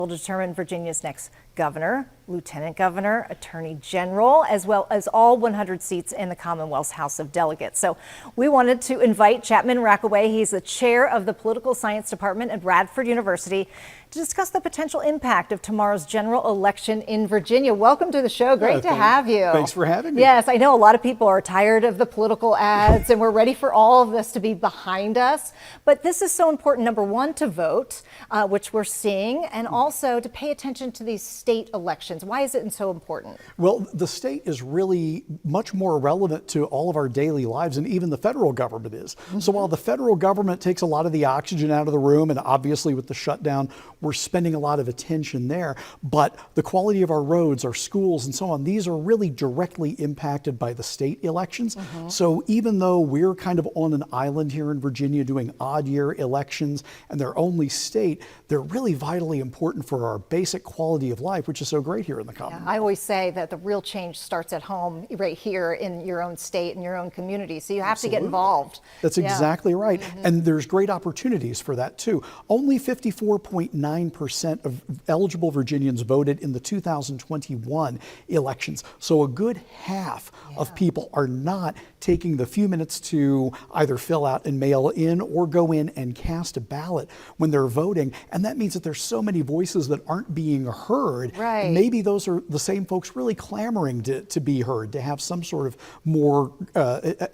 will determine Virginia's next governor, lieutenant governor, attorney general, as well as all 100 seats in the Commonwealth's House of Delegates. So we wanted to invite Chapman Rackaway. He's the chair of the political science department at Radford University to discuss the potential impact of tomorrow's general election in Virginia. Welcome to the show. Great to have you. Thanks for having me. Yes, I know a lot of people are tired of the political ads and we're ready for all of this to be behind us. But this is so important, number one, to vote, which we're seeing, and also to pay attention to these state elections. Why is it so important? Well, the state is really much more relevant to all of our daily lives than even the federal government is. So while the federal government takes a lot of the oxygen out of the room, and obviously with the shutdown, we're spending a lot of attention there, but the quality of our roads, our schools, and so on, these are really directly impacted by the state elections. So even though we're kind of on an island here in Virginia doing odd year elections and they're only state, they're really vitally important for our basic quality of life, which is so great here in the Commonwealth. I always say that the real change starts at home, right here in your own state and your own community. So you have to get involved. That's exactly right. And there's great opportunities for that too. Only 54.9% of eligible Virginians voted in the 2021 elections. So a good half of people are not taking the few minutes to either fill out and mail in or go in and cast a ballot when they're voting. And that means that there's so many voices that aren't being heard. Right. And maybe those are the same folks really clamoring to be heard, to have some sort of more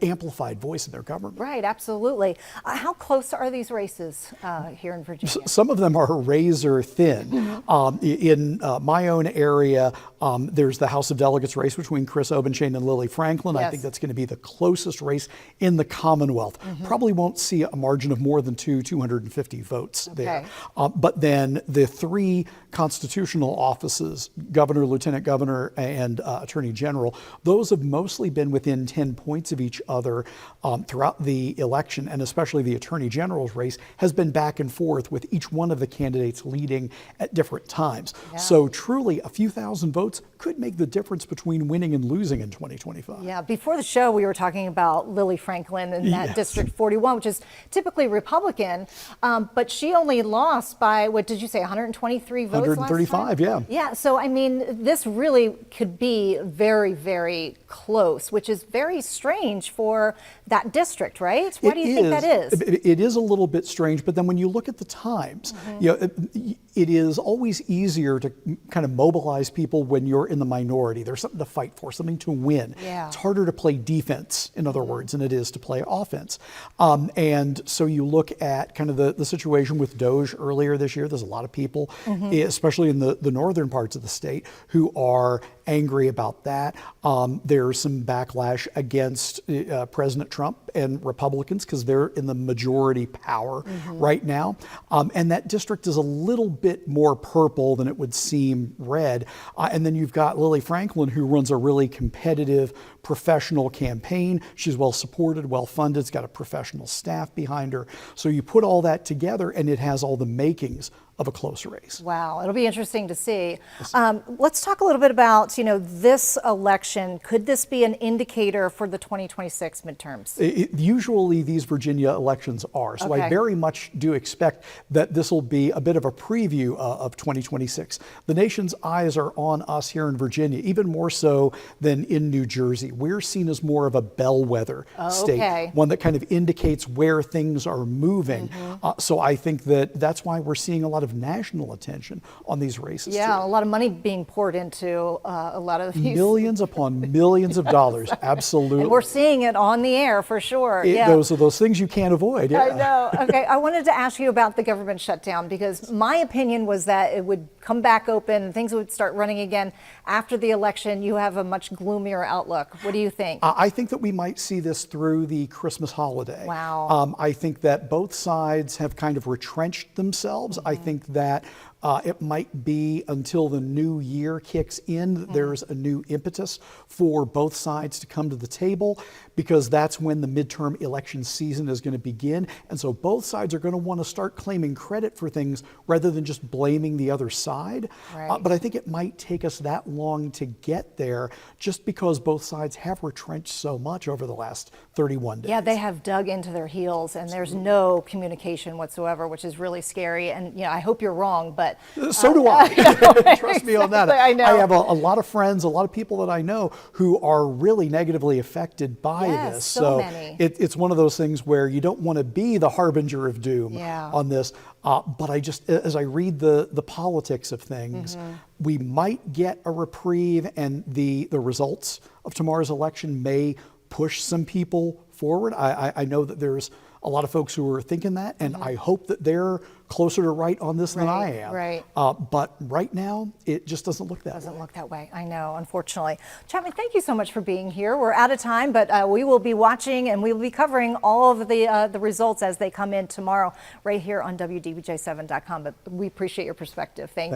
amplified voice in their government. Right, absolutely. How close are these races here in Virginia? Some of them are razor thin. In my own area, there's the House of Delegates race between Chris Obenshain and Lily Franklin. I think that's going to be the closest race in the Commonwealth. Probably won't see a margin of more than 250 votes there. But then the three constitutional offices, governor, lieutenant governor, and attorney general, those have mostly been within 10 points of each other throughout the election, and especially the attorney general's race has been back and forth with each one of the candidates leading at different times. So truly a few thousand votes could make the difference between winning and losing in 2025. Yeah, before the show we were talking about Lily Franklin in that District 41, which is typically Republican, but she only lost by, what did you say, 123 votes 135, last time? Yeah, so I mean, this really could be very, very close, which is very strange for that district, right? Why do you think that is? It is a little bit strange, but then when you look at the times, you know, it is always easier to kind of mobilize people when you're in the minority. There's something to fight for, something to win. It's harder to play defense, in other words, than it is to play offense. And so you look at kind of the situation with DOJ earlier this year. There's a lot of people, especially in the northern parts of the state, who are angry about that. There's some backlash against President Trump and Republicans because they're in the majority power right now. And that district is a little bit more purple than it would seem red. And then you've got Lily Franklin, who runs a really competitive professional campaign. She's well supported, well funded, it's got a professional staff behind her. So you put all that together and it has all the makings of a close race. Wow, it'll be interesting to see. Let's talk a little bit about, you know, this election. Could this be an indicator for the 2026 midterms? Usually these Virginia elections are. So I very much do expect that this will be a bit of a preview of 2026. The nation's eyes are on us here in Virginia, even more so than in New Jersey. We're seen as more of a bellwether state, one that kind of indicates where things are moving. So I think that that's why we're seeing a lot of national attention on these races. Yeah, a lot of money being poured into a lot of these. Millions upon millions of dollars, absolutely. And we're seeing it on the air for sure. Those are those things you can't avoid. I know. Okay, I wanted to ask you about the government shutdown because my opinion was that it would come back open and things would start running again after the election. You have a much gloomier outlook. What do you think? I think that we might see this through the Christmas holiday. Wow. I think that both sides have kind of retrenched themselves. I think that it might be until the new year kicks in, there's a new impetus for both sides to come to the table, because that's when the midterm election season is going to begin. And so both sides are going to want to start claiming credit for things rather than just blaming the other side. But I think it might take us that long to get there just because both sides have retrenched so much over the last 31 days. Yeah, they have dug into their heels and there's no communication whatsoever, which is really scary. And you know, I hope you're wrong, but but So do I. Trust me on that. I know. I have a lot of friends, a lot of people that I know who are really negatively affected by Yes, this. so many. It's one of those things where you don't want to be the harbinger of doom Yeah. on this. But I just, as I read the politics of things, Mm-hmm. we might get a reprieve, and the results of tomorrow's election may push some people forward. I know that there's a lot of folks who are thinking that, and I hope that they're closer to right on this than I am. right. But right now, it just doesn't look that way. Doesn't look that way. I know, unfortunately. Chapman, thank you so much for being here. We're out of time, but we will be watching and we will be covering all of the results as they come in tomorrow right here on WDBJ7.com. But we appreciate your perspective. Thank you.